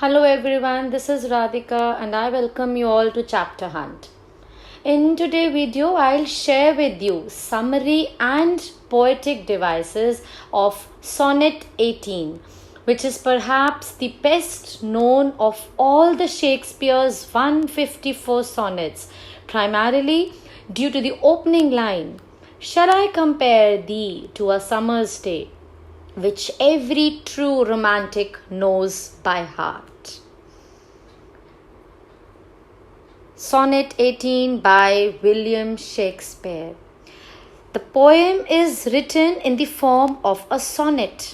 Hello everyone, this is Radhika and I welcome you all to Chapter Hunt. In today's video, I'll share with you summary and poetic devices of Sonnet 18, which is perhaps the best known of all the Shakespeare's 154 sonnets, primarily due to the opening line, "Shall I compare thee to a summer's day?" which every true romantic knows by heart. Sonnet 18 by William Shakespeare. The poem is written in the form of a sonnet.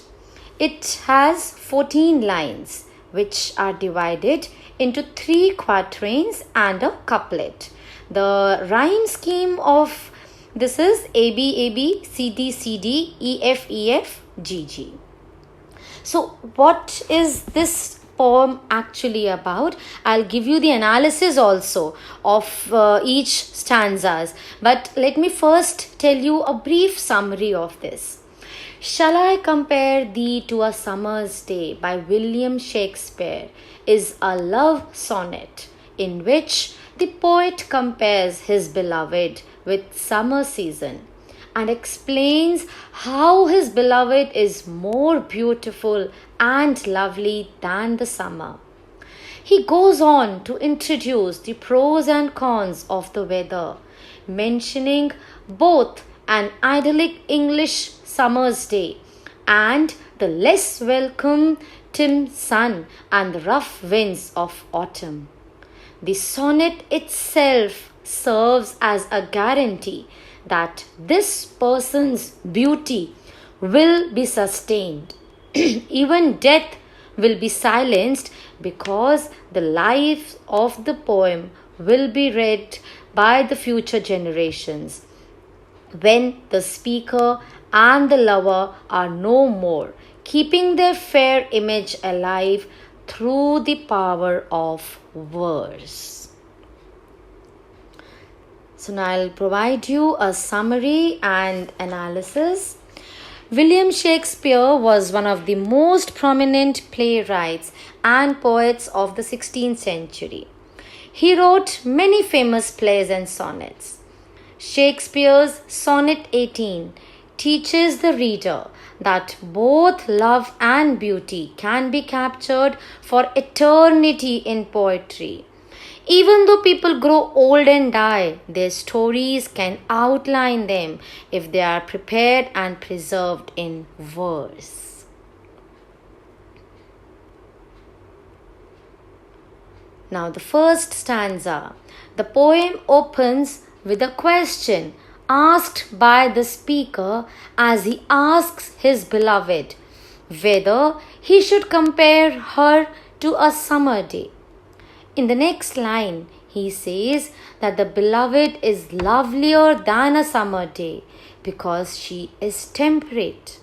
It has 14 lines, which are divided into 3 quatrains and a couplet. The rhyme scheme of this is A B A B, C D C D, E F E F, G G. So what is this poem actually about? I'll give you the analysis also of each stanzas, but let me first tell you a brief summary of this. "Shall I compare thee to a summer's day" by William Shakespeare is a love sonnet in which the poet compares his beloved with summer season and explains how his beloved is more beautiful and lovely than the summer. He goes on to introduce the pros and cons of the weather, mentioning both an idyllic English summer's day and the less welcome dim sun and the rough winds of autumn. The sonnet itself serves as a guarantee that this person's beauty will be sustained. Even death will be silenced because the life of the poem will be read by the future generations when the speaker and the lover are no more, keeping their fair image alive through the power of verse. So now I'll provide you a summary and analysis. William Shakespeare was one of the most prominent playwrights and poets of the 16th century. He wrote many famous plays and sonnets. Shakespeare's Sonnet 18 teaches the reader that both love and beauty can be captured for eternity in poetry. Even though people grow old and die, their stories can outline them if they are prepared and preserved in verse. Now the first stanza. The poem opens with a question asked by the speaker as he asks his beloved whether he should compare her to a summer day. In the next line, he says that the beloved is lovelier than a summer day because she is temperate.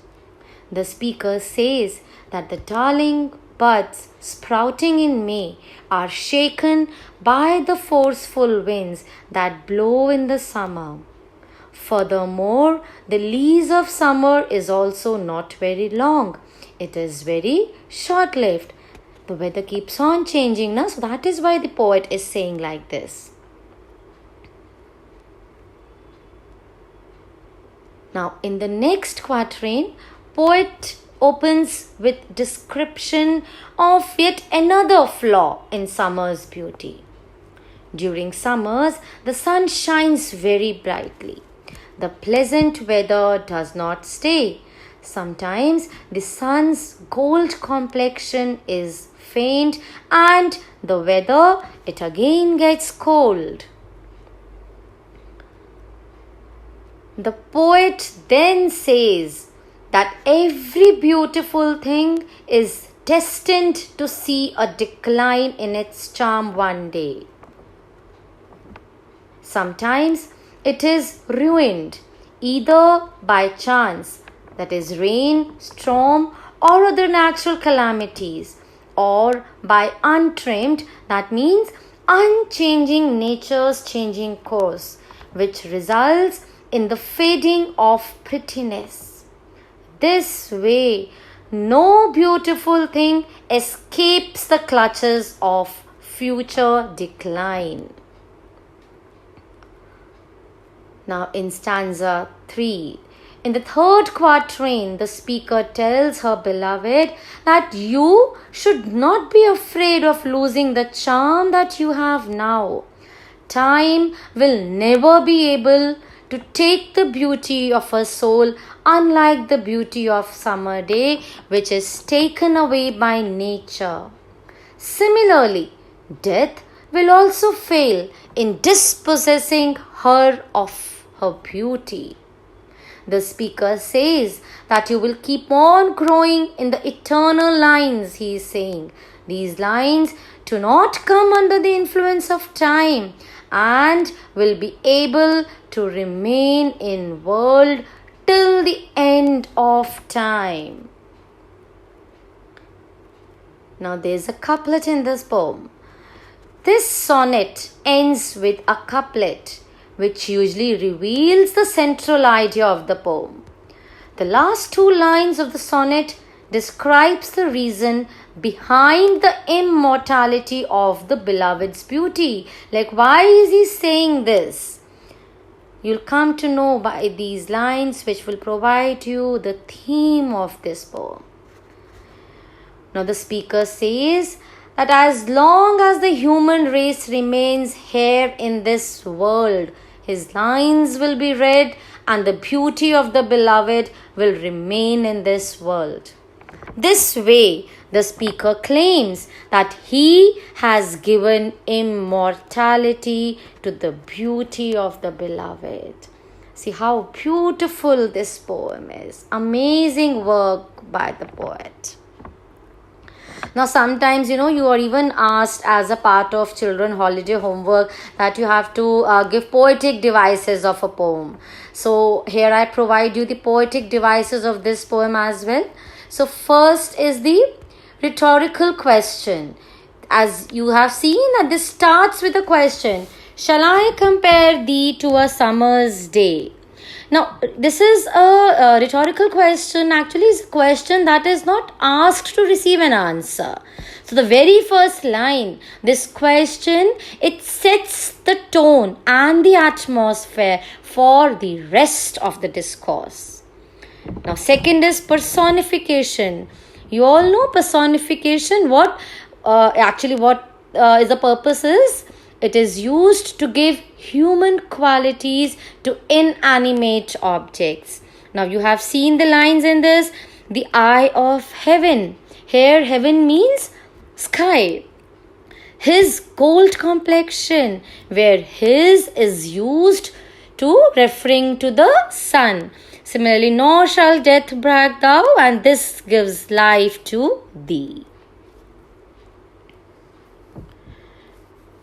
The speaker says that the darling buds sprouting in May are shaken by the forceful winds that blow in the summer. Furthermore, the lease of summer is also not very long. It is very short-lived. The weather keeps on changing now, so that is why the poet is saying like this. Now, in the next quatrain, poet opens with description of yet another flaw in summer's beauty. During summers, the sun shines very brightly. The pleasant weather does not stay. Sometimes the sun's gold complexion is faint and the weather, it again gets cold. The poet then says that every beautiful thing is destined to see a decline in its charm one day. Sometimes it is ruined either by chance, that is rain, storm or other natural calamities, or by untrimmed, that means unchanging nature's changing course, which results in the fading of prettiness. This way, no beautiful thing escapes the clutches of future decline. Now in stanza 3, in the third quatrain, the speaker tells her beloved that you should not be afraid of losing the charm that you have now. Time will never be able to take the beauty of a soul, unlike the beauty of summer day, which is taken away by nature. Similarly, death will also fail in dispossessing her of her beauty. The speaker says that you will keep on growing in the eternal lines, he is saying. These lines do not come under the influence of time and will be able to remain in world till the end of time. Now there's a couplet in this poem. This sonnet ends with a couplet which usually reveals the central idea of the poem. The last two lines of the sonnet describes the reason behind the immortality of the beloved's beauty. Like, why is he saying this? You'll come to know by these lines, which will provide you the theme of this poem. Now the speaker says that as long as the human race remains here in this world, his lines will be read and the beauty of the beloved will remain in this world. This way, the speaker claims that he has given immortality to the beauty of the beloved. See how beautiful this poem is. Amazing work by the poet. Now sometimes, you are even asked as a part of children holiday homework that you have to give poetic devices of a poem. So here I provide you the poetic devices of this poem as well. So first is the rhetorical question. As you have seen that this starts with a question. Shall I compare thee to a summer's day? Now, this is a rhetorical question. Actually, it's a question that is not asked to receive an answer. So, the very first line, this question, it sets the tone and the atmosphere for the rest of the discourse. Now, second is personification. You all know personification. What is the purpose is? It is used to give human qualities to inanimate objects. Now you have seen the lines in this. The eye of heaven. Here heaven means sky. His gold complexion, where his is used to referring to the sun. Similarly, nor shall death brag thou, and this gives life to thee.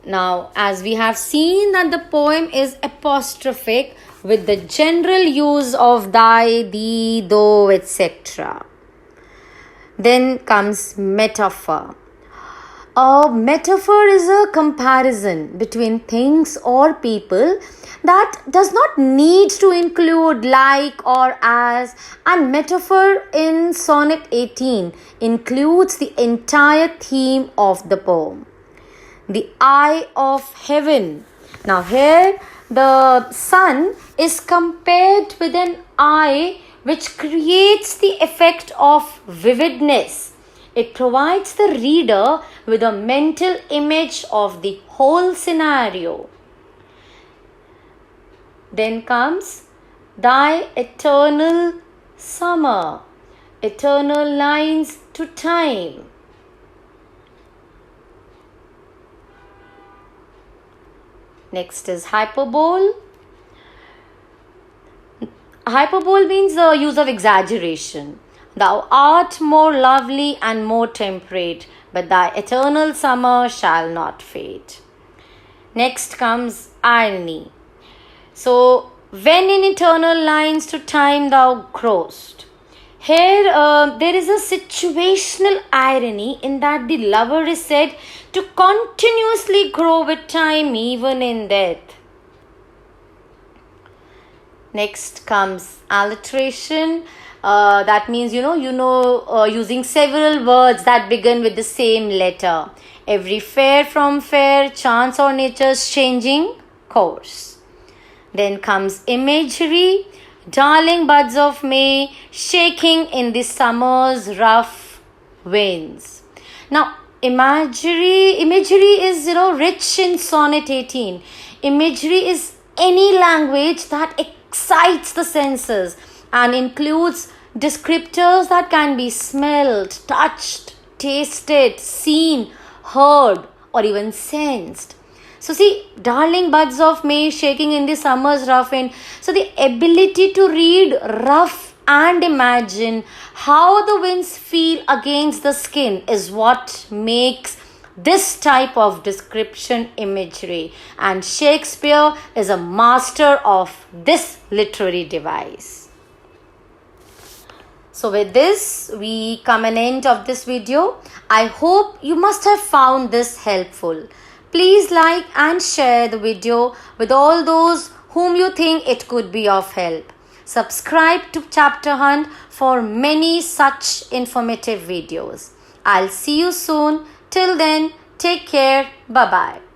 Now, as we have seen that the poem is apostrophic with the general use of thy, thee, thou, etc. Then comes metaphor. A metaphor is a comparison between things or people that does not need to include like or as, and metaphor in Sonnet 18 includes the entire theme of the poem. The eye of heaven. Now here the sun is compared with an eye which creates the effect of vividness. It provides the reader with a mental image of the whole scenario. Then comes thy eternal summer. Eternal lines to time. Next is hyperbole. Hyperbole means the use of exaggeration. Thou art more lovely and more temperate, but thy eternal summer shall not fade. Next comes irony. So, when in eternal lines to time thou growest. Here there is a situational irony in that the lover is said to continuously grow with time even in death. Next comes alliteration. That means, using several words that begin with the same letter. Every fair from fair, chance or nature's changing course. Then comes imagery. Darling buds of May, shaking in the summer's rough winds. Now, imagery is, rich in Sonnet 18. Imagery is any language that excites the senses and includes descriptors that can be smelled, touched, tasted, seen, heard, or even sensed. So see, darling buds of May, shaking in the summer's rough wind. So the ability to read rough and imagine how the winds feel against the skin is what makes this type of description imagery. And Shakespeare is a master of this literary device. So with this, we come an end of this video. I hope you must have found this helpful. Please like and share the video with all those whom you think it could be of help. Subscribe to Chapter Hunt for many such informative videos. I'll see you soon. Till then, take care. Bye-bye.